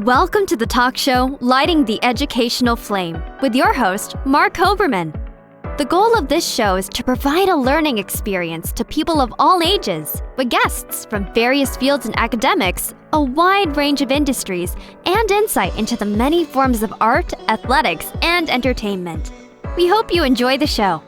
Welcome to the talk show, Lighting the Educational Flame, with your host, Mark Hoberman. The goal of this show is to provide a learning experience to people of all ages, with guests from various fields in academics, a wide range of industries, and insight into the many forms of art, athletics, and entertainment. We hope you enjoy the show.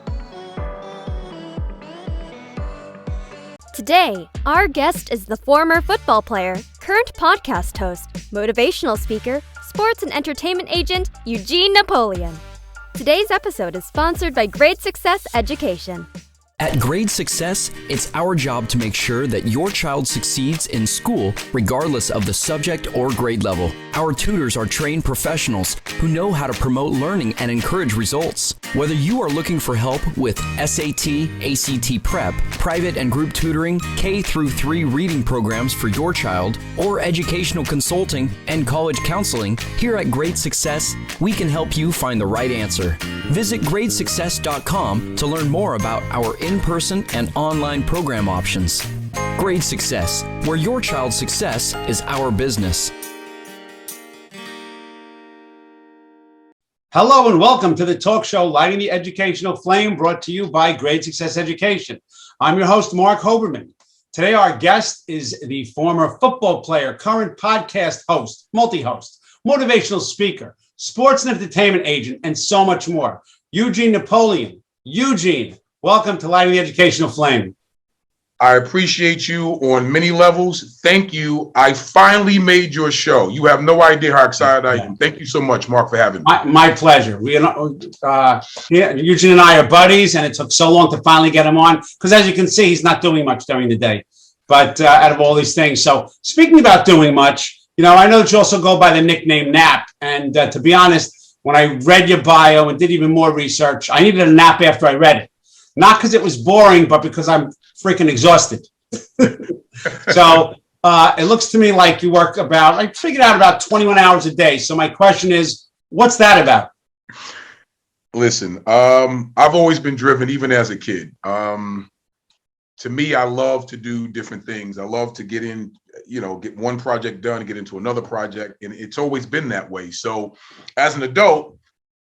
Today, our guest is the former football player, current podcast host, motivational speaker, sports and entertainment agent, Eugene Napoleon. Today's episode is sponsored by Great Success Education. At Grade Success, it's our job to make sure that your child succeeds in school regardless of the subject or grade level. Our tutors are trained professionals who know how to promote learning and encourage results. Whether you are looking for help with SAT, ACT prep, private and group tutoring, K-3 reading programs for your child, or educational consulting and college counseling, here at Grade Success, we can help you find the right answer. Visit gradesuccess.com to learn more about our in-person and online program options. Grade Success, where your child's success is our business. Hello and welcome to the talk show Lighting the Educational Flame, brought to you by Great Success Education. I'm your host, Mark Hoberman. Today our guest is the former football player, current podcast host, multi-host, motivational speaker, sports and entertainment agent, and so much more. Eugene Napoleon. Eugene, welcome to Lighting the Educational Flame. I appreciate you on many levels. Thank you. I finally made your show. You have no idea how excited I am. Thank you so much, Mark, for having me. My pleasure. Eugene and I are buddies, and it took so long to finally get him on because, as you can see, he's not doing much during the day. But out of all these things, so speaking about doing much, I know that you also go by the nickname Nap, and to be honest, when I read your bio and did even more research, I needed a nap after I read it. Not because it was boring, but because I'm freaking exhausted. So it looks to me like you work I figured out about 21 hours a day. So my question is, what's that about? Listen, I've always been driven, even as a kid. To me, I love to do different things. I love to get in, get one project done, get into another project. And it's always been that way. So as an adult,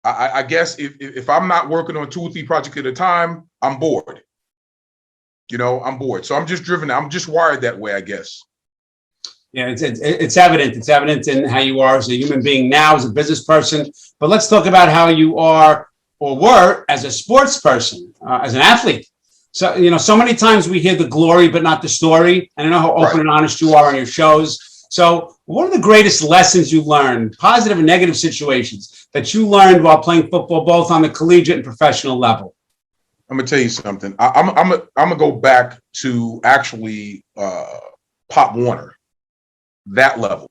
I guess if I'm not working on 2 or 3 projects at a time, I'm bored. I'm bored. So I'm just driven. I'm just wired that way, I guess. Yeah, it's evident. It's evident in how you are as a human being now, as a business person. But let's talk about how you are or were as a sports person, as an athlete. So, so many times we hear the glory, but not the story. And I know how open and honest you are on your shows. So what are the greatest lessons you learned, positive and negative situations that you learned while playing football, both on the collegiate and professional level? I'm gonna tell you something. I'm gonna go back to actually Pop Warner, that level,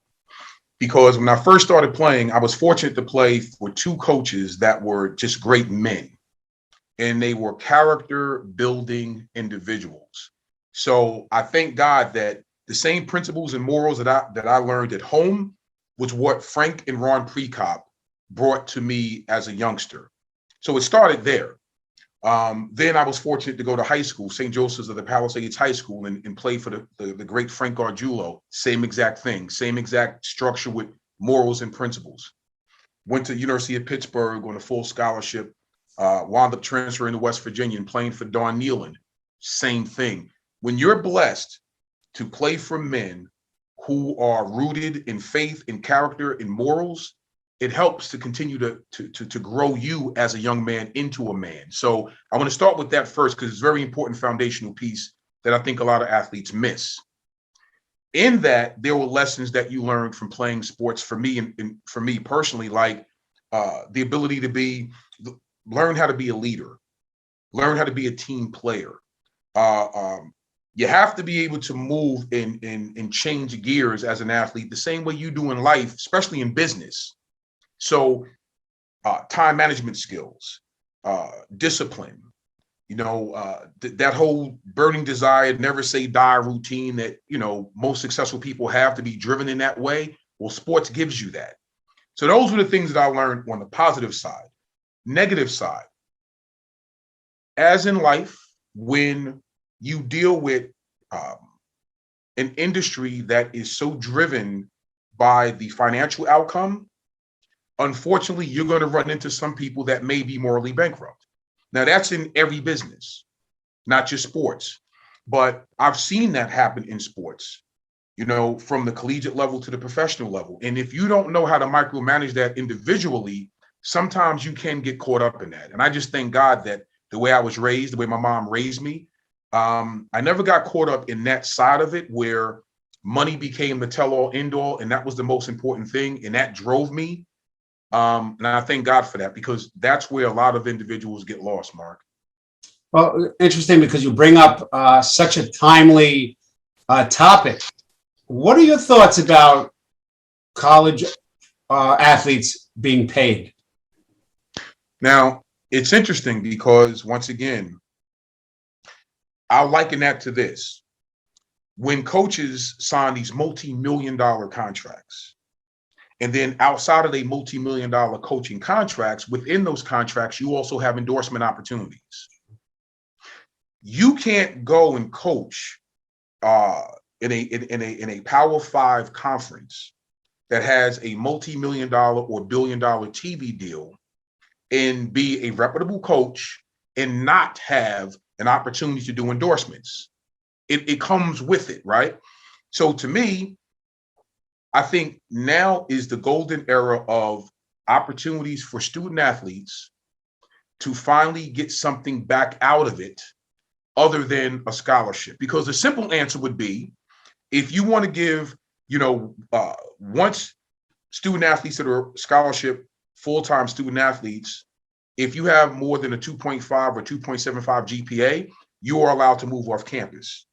because when I first started playing, I was fortunate to play for 2 coaches that were just great men, and they were character building individuals. So I thank God that the same principles and morals that I learned at home was what Frank and Ron Prekop brought to me as a youngster. So it started there. Then I was fortunate to go to high school, St. Joseph's of the Palisades High School, and play for the great Frank Gargiulo. Same exact thing, same exact structure with morals and principles. Went to University of Pittsburgh on a full scholarship, wound up transferring to West Virginia and playing for Don Nealon. Same thing. When you're blessed to play for men who are rooted in faith, in character, in morals, it helps to continue to grow you as a young man into a man. So I want to start with that first, because it's a very important foundational piece that I think a lot of athletes miss. In that, there were lessons that you learned from playing sports for me, and for me personally, like the ability to learn how to be a leader, learn how to be a team player. You have to be able to move and change gears as an athlete the same way you do in life, especially in business. So time management skills, discipline, that whole burning desire, never say die routine that, most successful people have to be driven in that way. Well, sports gives you that. So those were the things that I learned on the positive side. Negative side, as in life, when you deal with an industry that is so driven by the financial outcome, unfortunately, you're going to run into some people that may be morally bankrupt. Now, that's in every business, not just sports. But I've seen that happen in sports, from the collegiate level to the professional level. And if you don't know how to micromanage that individually, sometimes you can get caught up in that. And I just thank God that the way I was raised, the way my mom raised me, I never got caught up in that side of it where money became the tell-all, end-all, and that was the most important thing. And that drove me. And I thank God for that, because that's where a lot of individuals get lost, Mark. Well, interesting, because you bring up such a timely topic. What are your thoughts about college athletes being paid? Now, it's interesting because, once again, I'll liken that to this. When coaches sign these multi-million-dollar contracts, and then outside of the multi-million-dollar coaching contracts, within those contracts, you also have endorsement opportunities. You can't go and coach in a Power 5 conference that has a multi-million-dollar or billion-dollar TV deal and be a reputable coach and not have an opportunity to do endorsements. It comes with it, right? So to me, I think now is the golden era of opportunities for student athletes to finally get something back out of it other than a scholarship. Because the simple answer would be, if you want to give, once student athletes that are scholarship, full-time student athletes, if you have more than a 2.5 or 2.75 GPA, you are allowed to move off campus.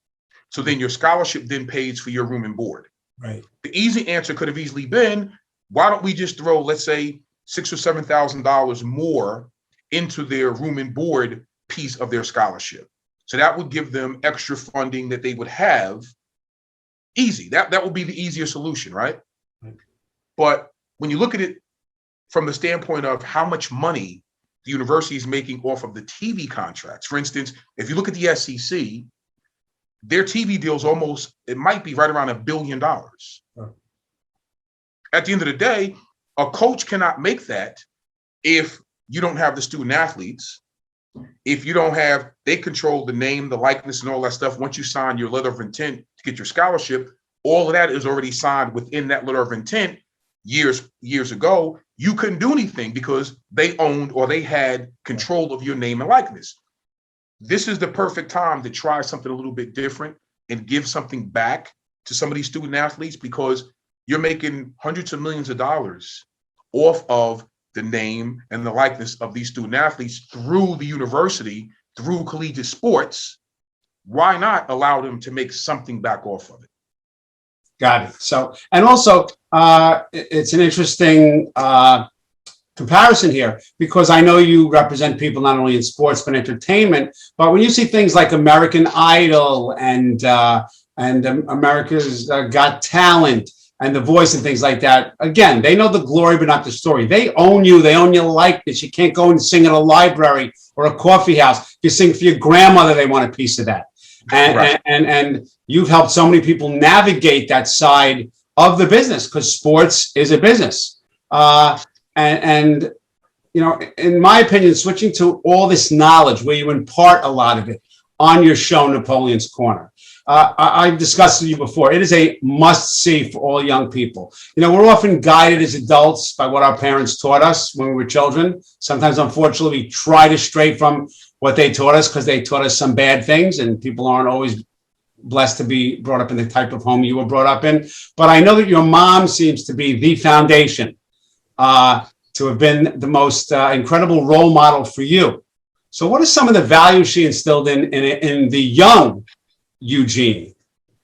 So then your scholarship then pays for your room and board. Right. The easy answer could have easily been, why don't we just throw, let's say, $6,000 or $7,000 more into their room and board piece of their scholarship? So that would give them extra funding that they would have. Easy. That would be the easier solution, right? But when you look at it from the standpoint of how much money the university is making off of the TV contracts, for instance, if you look at the SEC, their TV deals it might be right around $1 billion. Sure. At the end of the day, a coach cannot make that if you don't have the student athletes. If you don't have, they control the name, the likeness, and all that stuff. Once you sign your letter of intent to get your scholarship, all of that is already signed within that letter of intent. Years ago, you couldn't do anything because they owned or they had control of your name and likeness. This is the perfect time to try something a little bit different and give something back to some of these student athletes, because you're making hundreds of millions of dollars off of the name and the likeness of these student athletes through the university, through collegiate sports. Why not allow them to make something back off of it? Got it. So, and also, it's an interesting comparison here, because I know you represent people not only in sports but entertainment. But when you see things like American Idol and America's Got Talent and The Voice and things like that, again, they know the glory but not the story. They own you. They own your likeness. You can't go and sing at a library or a coffee house. If you sing for your grandmother, they want a piece of that. And, Right. and you've helped so many people navigate that side of the business, because sports is a business. And in my opinion, switching to all this knowledge where you impart a lot of it on your show, Napoleon's Corner. I've discussed with you before. It is a must-see for all young people. We're often guided as adults by what our parents taught us when we were children. Sometimes, unfortunately, we try to stray from what they taught us because they taught us some bad things, and people aren't always blessed to be brought up in the type of home you were brought up in. But I know that your mom seems to be the foundation, to have been the most incredible role model for you. So what are some of the values she instilled in the young Eugene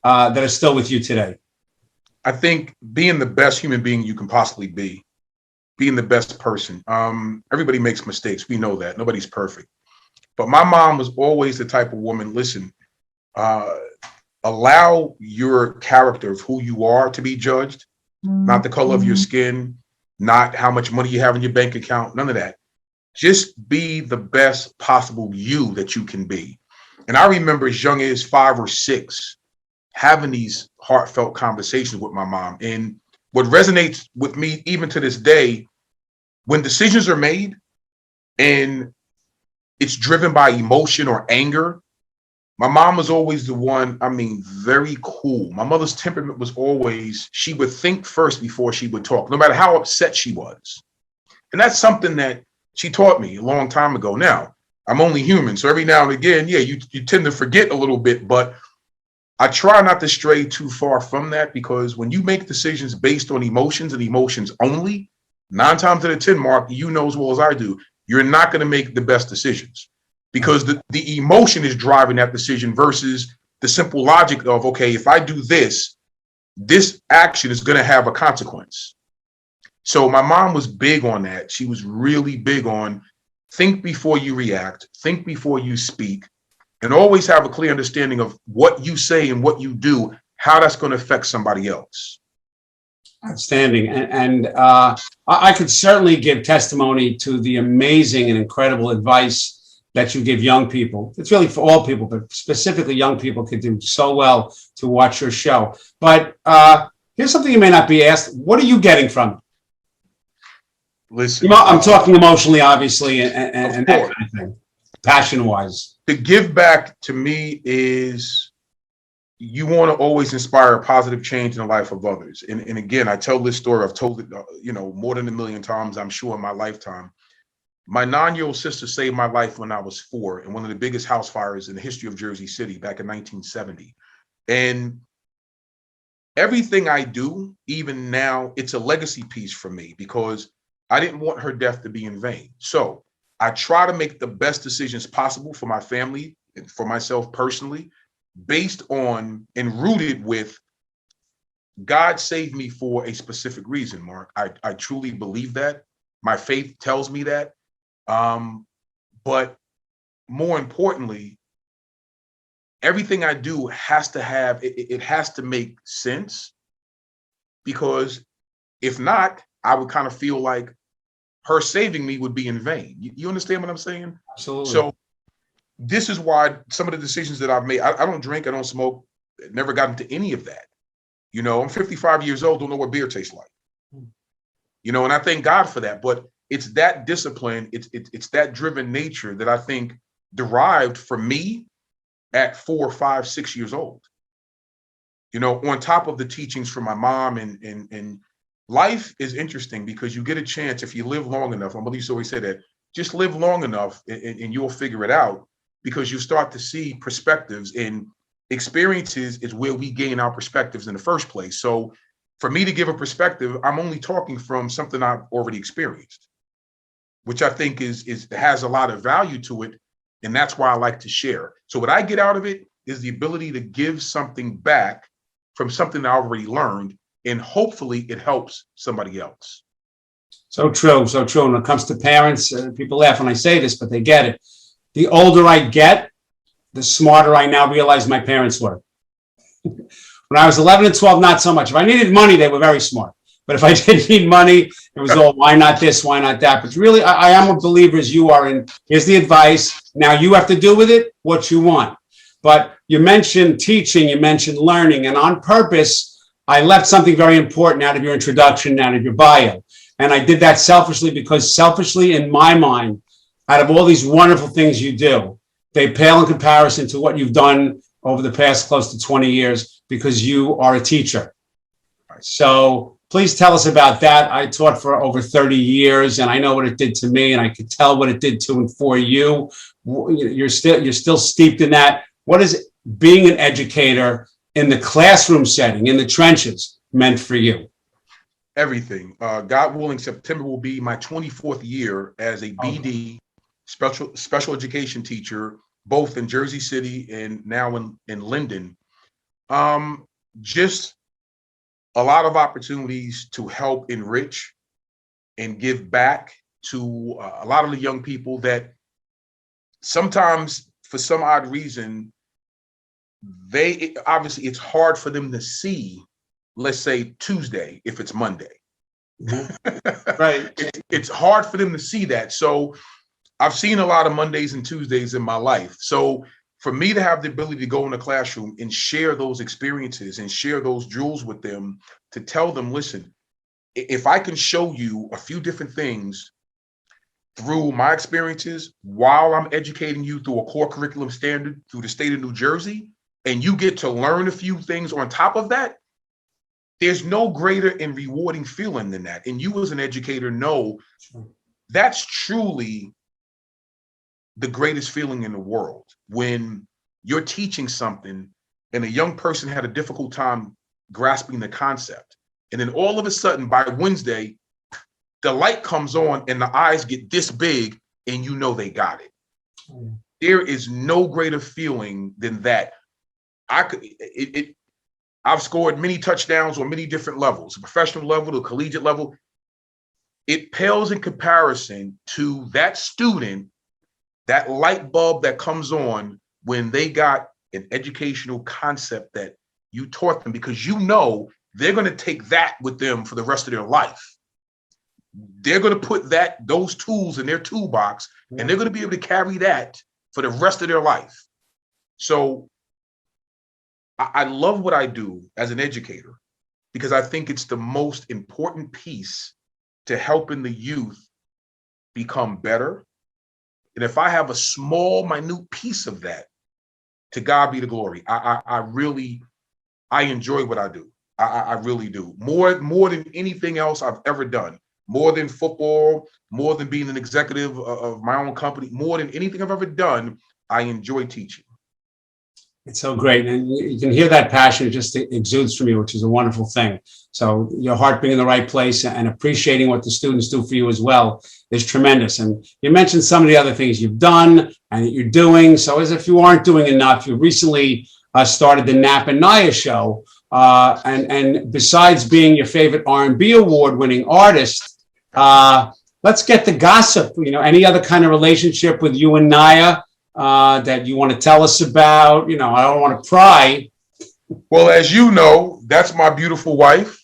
that are still with you today? I think being the best human being you can possibly be, being the best person. Everybody makes mistakes. We know that. Nobody's perfect. But my mom was always the type of woman, listen, allow your character of who you are to be judged, not the color of your skin, not how much money you have in your bank account, none of that. Just be the best possible you that you can be. And I remember as young as 5 or 6 having these heartfelt conversations with my mom. And what resonates with me even to this day, when decisions are made and it's driven by emotion or anger, my mom was always the one, very cool. My mother's temperament was always, she would think first before she would talk, no matter how upset she was. And that's something that she taught me a long time ago. Now, I'm only human, so every now and again, yeah, you tend to forget a little bit, but I try not to stray too far from that, because when you make decisions based on emotions and emotions only, 9 times out of 10, Mark, you know as well as I do, you're not going to make the best decisions, because the emotion is driving that decision versus the simple logic of, okay, if I do this, this action is going to have a consequence. So my mom was big on that. She was really big on think before you react, think before you speak, and always have a clear understanding of what you say and what you do, how that's going to affect somebody else. Outstanding. And I could certainly give testimony to the amazing and incredible advice that you give young people. It's really for all people, but specifically young people could do so well to watch your show. But here's something you may not be asked. What are you getting from it? Listen, I'm talking emotionally, obviously, and that kind of thing, passion-wise. To give back to me is, you want to always inspire a positive change in the life of others. And again, I tell this story, I've told it, more than 1 million times, I'm sure, in my lifetime. My 9-year-old sister saved my life when I was 4 in one of the biggest house fires in the history of Jersey City back in 1970. And everything I do, even now, it's a legacy piece for me, because I didn't want her death to be in vain. So I try to make the best decisions possible for my family and for myself personally, based on and rooted with God saved me for a specific reason, Mark. I truly believe that. My faith tells me that. But more importantly, everything I do has to have, it has to make sense, because if not, I would kind of feel like her saving me would be in vain. You understand what I'm saying? Absolutely. So this is why some of the decisions that I've made, I don't drink, I don't smoke, never got into any of that. I'm 55 years old, don't know what beer tastes like. And I thank God for that. But it's that discipline, it's that driven nature that I think derived from me at 4, 5, 6 years old. On top of the teachings from my mom, and life is interesting, because you get a chance, if you live long enough, my mother used to always say that, just live long enough and you'll figure it out, because you start to see perspectives, and experiences is where we gain our perspectives in the first place. So for me to give a perspective, I'm only talking from something I've already experienced, which I think has a lot of value to it. And that's why I like to share. So what I get out of it is the ability to give something back from something I already learned, and hopefully it helps somebody else. So true. So true. When it comes to parents, people laugh when I say this, but they get it. The older I get, the smarter I now realize my parents were. When I was 11 and 12, not so much. If I needed money, they were very smart. But if I didn't need money, it was all, why not this, why not that? But really, I am a believer, as you are, in here's the advice. Now you have to do with it what you want. But you mentioned teaching, you mentioned learning, and on purpose, I left something very important out of your introduction, out of your bio. And I did that selfishly, because selfishly, in my mind, out of all these wonderful things you do, they pale in comparison to what you've done over the past close to 20 years, because you are a teacher. So please tell us about that. I taught for over 30 years, and I know what it did to me, and I could tell what it did to and for you. You're still steeped in that. What is being an educator in the classroom setting, in the trenches, meant for you? Everything. God willing, September will be my 24th year as a BD, special education teacher, both in Jersey City and now in Linden. Just a lot of opportunities to help enrich and give back to a lot of the young people that sometimes, for some odd reason, obviously it's hard for them to see, let's say Tuesday, if it's Monday. Right. It's hard for them to see that. So I've seen a lot of Mondays and Tuesdays in my life. So for me to have the ability to go in the classroom and share those experiences and share those jewels with them, to tell them, listen, if I can show you a few different things through my experiences while I'm educating you through a core curriculum standard through the state of New Jersey, and you get to learn a few things on top of that, there's no greater and rewarding feeling than that. And you as an educator know that's truly the greatest feeling in the world, when you're teaching something and a young person had a difficult time grasping the concept. And then all of a sudden by Wednesday, the light comes on and the eyes get this big and you know they got it. There is no greater feeling than that. I've scored many touchdowns on many different levels, the professional level, the collegiate level. It pales in comparison to that student, that light bulb that comes on when they got an educational concept that you taught them, because you know they're going to take that with them for the rest of their life. They're going to put those tools in their toolbox, and they're going to be able to carry that for the rest of their life. So I love what I do as an educator, because I think it's the most important piece to helping the youth become better. And if I have a small, minute piece of that, to God be the glory. I enjoy what I do. I really do. More than anything else I've ever done. More than football, more than being an executive of my own company, more than anything I've ever done, I enjoy teaching. It's so great. And you can hear that passion. It just exudes from you, which is a wonderful thing. So your heart being in the right place and appreciating what the students do for you as well is tremendous. And you mentioned some of the other things you've done and that you're doing. So as if you aren't doing enough, you recently started the Nap and Naya show. And besides being your favorite R&B award-winning artist, let's get the gossip. You know, any other kind of relationship with you and Naya that you want to tell us about? You know, I don't want to pry. Well, as you know, that's my beautiful wife.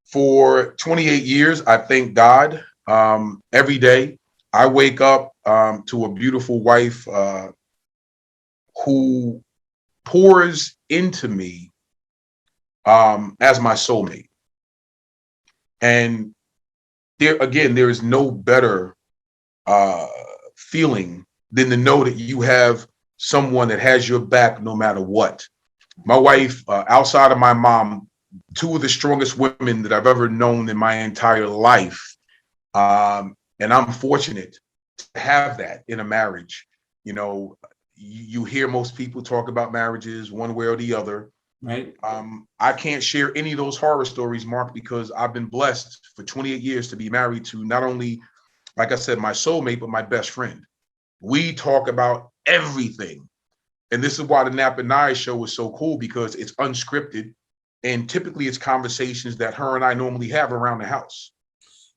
For 28 years, I thank God every day. I wake up to a beautiful wife who pours into me as my soulmate. And there is no better feeling than to know that you have someone that has your back no matter what. My wife, outside of my mom, two of the strongest women that I've ever known in my entire life. And I'm fortunate to have that in a marriage. You know, you hear most people talk about marriages one way or the other. Right. I can't share any of those horror stories, Mark, because I've been blessed for 28 years to be married to not only, like I said, my soulmate, but my best friend. We talk about everything. And this is why the Nap and Naya show is so cool, because it's unscripted. And typically it's conversations that her and I normally have around the house.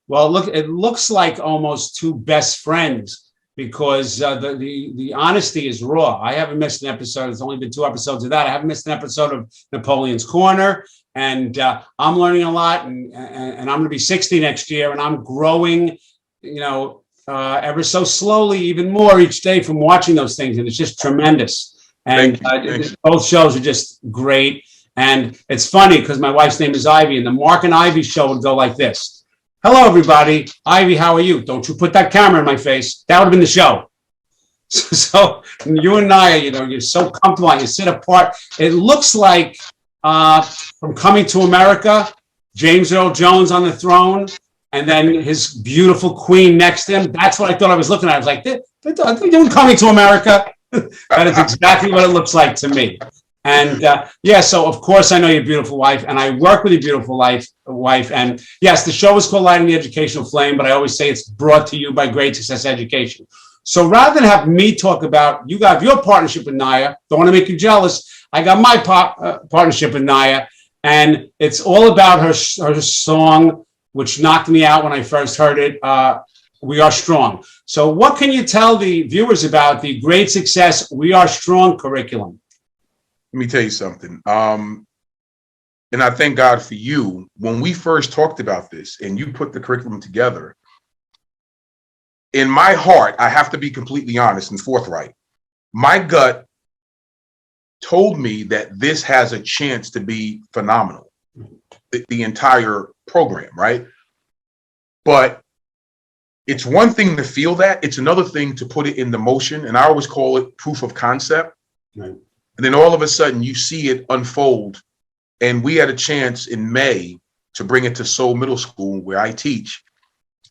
Well, look, it looks like almost two best friends, because the honesty is raw. I haven't missed an episode. There's only been 2 episodes of that. I haven't missed an episode of Napoleon's Corner. And I'm learning a lot. And I'm going to be 60 next year. And I'm growing, you know, ever so slowly, even more each day from watching those things. And it's just tremendous. And both shows are just great. And it's funny because my wife's name is Ivy, and the Mark and Ivy show would go like this. Hello, everybody. Ivy, how are you? Don't you put that camera in my face. That would have been the show. So you and Naya, you know, you're so comfortable. You sit apart. It looks like from Coming to America, James Earl Jones on the throne, and then his beautiful queen next to him. That's what I thought I was looking at. I was like, they're doing Coming to America. That is exactly what it looks like to me. And so of course I know your beautiful wife, and I work with your beautiful wife. And yes, the show is called Lighting the Educational Flame, but I always say it's brought to you by Great Success Education. So rather than have me talk about, you got your partnership with Naya, don't want to make you jealous. I got my partnership with Naya, and it's all about her song, which knocked me out when I first heard it. We Are Strong. So what can you tell the viewers about the Great Success We Are Strong curriculum? Let me tell you something. And I thank God for you. When we first talked about this and you put the curriculum together, in my heart, I have to be completely honest and forthright. My gut told me that this has a chance to be phenomenal. the entire program, right? But it's one thing to feel that, it's another thing to put it into motion. And I always call it proof of concept. Right. And then all of a sudden you see it unfold. And we had a chance in May to bring it to Seoul Middle School where I teach.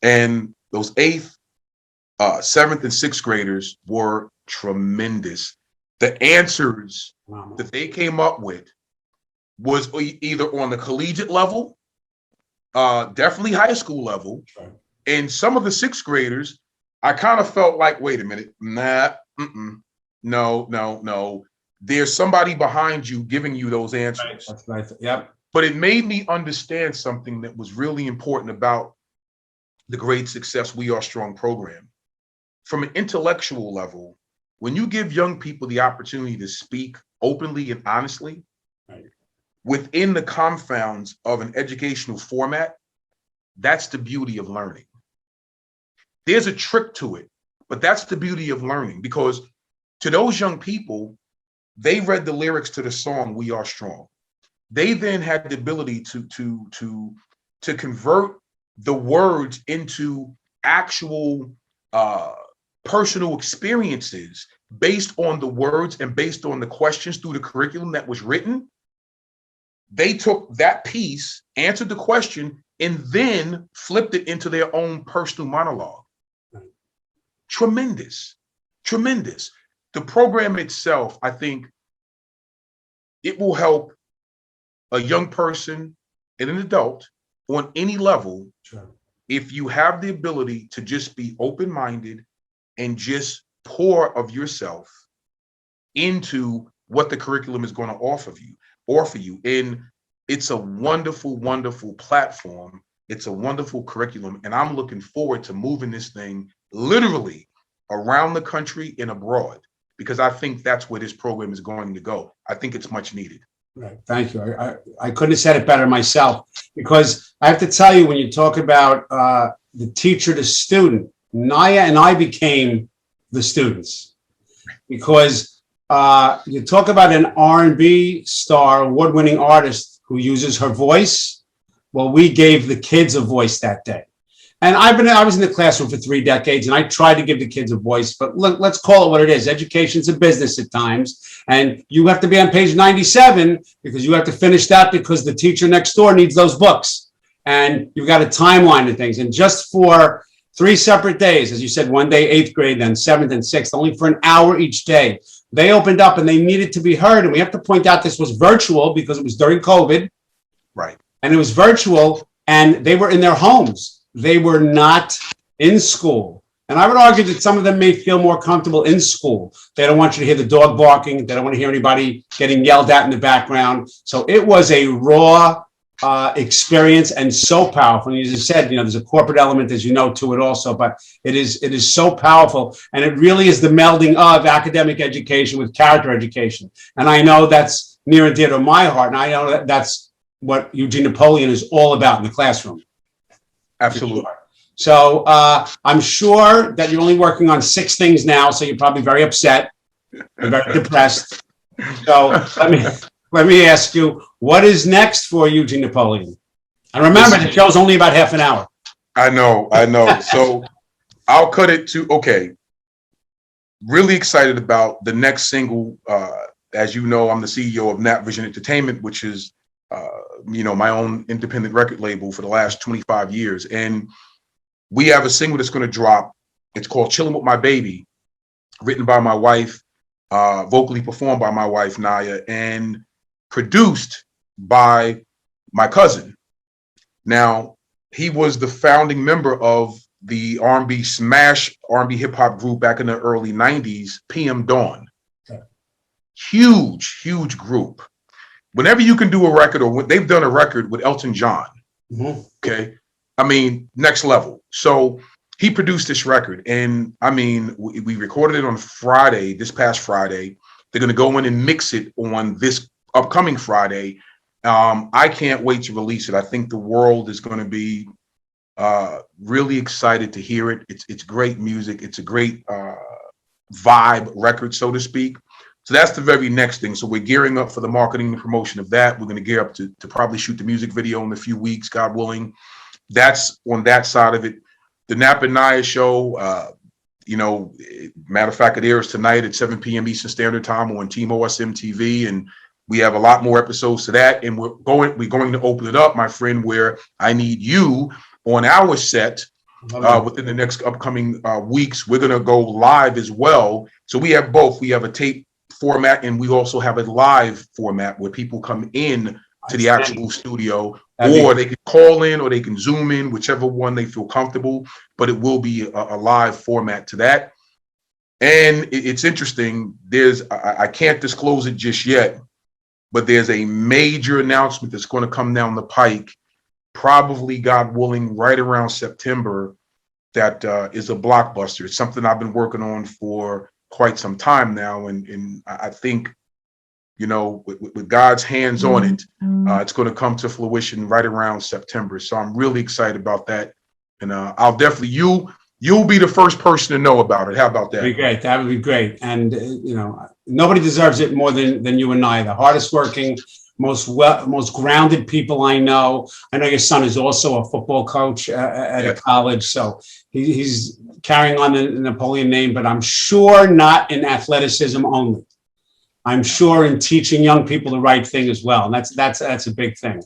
And those 8th, 7th, and 6th graders were tremendous. The answers that they came up with was either on the collegiate level, definitely high school level. Right. And some of the 6th graders, I kind of felt like, wait a minute, no. There's somebody behind you giving you those answers. That's right. Yep. But it made me understand something that was really important about the Great Success We Are Strong program. From an intellectual level, when you give young people the opportunity to speak openly and honestly, right, within the confounds of an educational format, that's the beauty of learning. There's a trick to it, but that's the beauty of learning, because to those young people, they read the lyrics to the song "We Are Strong." They then had the ability to convert the words into actual personal experiences based on the words and based on the questions through the curriculum that was written. They took that piece, answered the question, and then flipped it into their own personal monologue. Tremendous. The program itself, I think it will help a young person and an adult on any level. Sure. If you have the ability to just be open-minded and just pour of yourself into what the curriculum is going to offer you. And it's a wonderful, wonderful platform. It's a wonderful curriculum. And I'm looking forward to moving this thing literally around the country and abroad, because I think that's where this program is going to go. I think it's much needed. Right. Thank you. I couldn't have said it better myself, because I have to tell you, when you talk about the teacher to student, Naya and I became the students, because you talk about an R&B star, award-winning artist who uses her voice. Well, we gave the kids a voice that day. And I was in the classroom for 3 decades, and I tried to give the kids a voice, but look, let's call it what it is. Education's a business at times, and you have to be on page 97 because you have to finish that because the teacher next door needs those books. And you've got a timeline of things. And just for 3 separate days, as you said, one day 8th grade, then 7th and 6th, only for an hour each day, they opened up and they needed to be heard. And we have to point out this was virtual because it was during COVID. Right. And it was virtual, and they were in their homes. They were not in school. And I would argue that some of them may feel more comfortable in school. They don't want you to hear the dog barking. They don't want to hear anybody getting yelled at in the background. So it was a raw experience, and so powerful. And as you said, there's a corporate element, as you know, to it also, but it is so powerful. And it really is the melding of academic education with character education. And I know that's near and dear to my heart. And I know that that's what Eugene Napoleon is all about in the classroom. Absolutely. So I'm sure that you're only working on 6 things now, so you're probably very upset and very depressed. So let me ask you, what is next for Eugene Napoleon? And remember, the show's only about half an hour. I know. So I'll cut it to, okay, really excited about the next single. As you know, I'm the CEO of Nat Vision Entertainment, which is my own independent record label for the last 25 years. And we have a single that's going to drop. It's called Chillin' With My Baby, written by my wife, vocally performed by my wife, Naya, and produced by my cousin. Now, he was the founding member of the R&B smash R&B hip hop group back in the early 90s, PM Dawn. Okay. Huge group. Whenever you can do a record, or when they've done a record with Elton John, okay, I mean, next level. So he produced this record, and I mean, we recorded it on Friday, this past Friday. They're going to go in and mix it on this upcoming Friday. I can't wait to release it. I think the world is going to be really excited to hear it. It's great music. It's a great vibe record, so to speak. So that's the very next thing. So we're gearing up for the marketing and promotion of that. We're going to gear up to probably shoot the music video in a few weeks, God willing. That's on that side of it. The Nap and Naya show, matter of fact, it airs tonight at 7 p.m. Eastern Standard Time on Team OSM TV, and we have a lot more episodes to that. And we're going to open it up, my friend, where I need you on our set within the next upcoming weeks. We're going to go live as well. So we have both. We have a tape format, and we also have a live format where people come in to the actual studio, or they can call in or they can Zoom in, whichever one they feel comfortable, but it will be a live format to that. And it's interesting. I can't disclose it just yet, but there's a major announcement that's going to come down the pike, probably, God willing, right around September, that is a blockbuster. It's something I've been working on for quite some time now, and I think, with God's hands on it, it's going to come to fruition right around September. So I'm really excited about that, and I'll definitely you'll be the first person to know about it. How about that? That'd be great. That would be great. And nobody deserves it more than you and I. The hardest working, most grounded people I know. I know your son is also a football coach at a college, so he's carrying on the Napoleon name, but I'm sure not in athleticism only. I'm sure in teaching young people the right thing as well, and that's a big thing.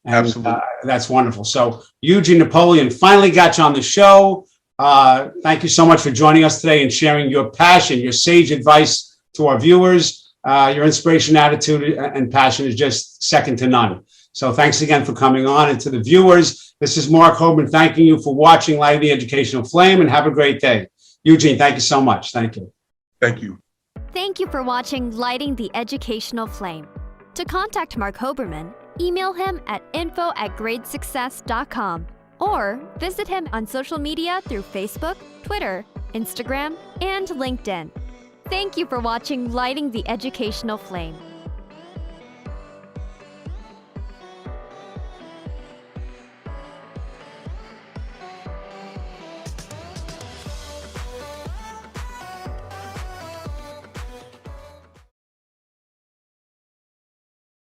And, absolutely, that's wonderful. So Eugene Napoleon finally got you on the show. Thank you so much for joining us today and sharing your passion, your sage advice to our viewers. Your inspiration, attitude, and passion is just second to none. So thanks again for coming on. And to the viewers, this is Mark Hoberman thanking you for watching Light the Educational Flame, and have a great day. Eugene, thank you so much. Thank you. Thank you. Thank you for watching Lighting the Educational Flame. To contact Mark Hoberman, email him at info@gradesuccess.com or visit him on social media through Facebook, Twitter, Instagram, and LinkedIn. Thank you for watching Lighting the Educational Flame.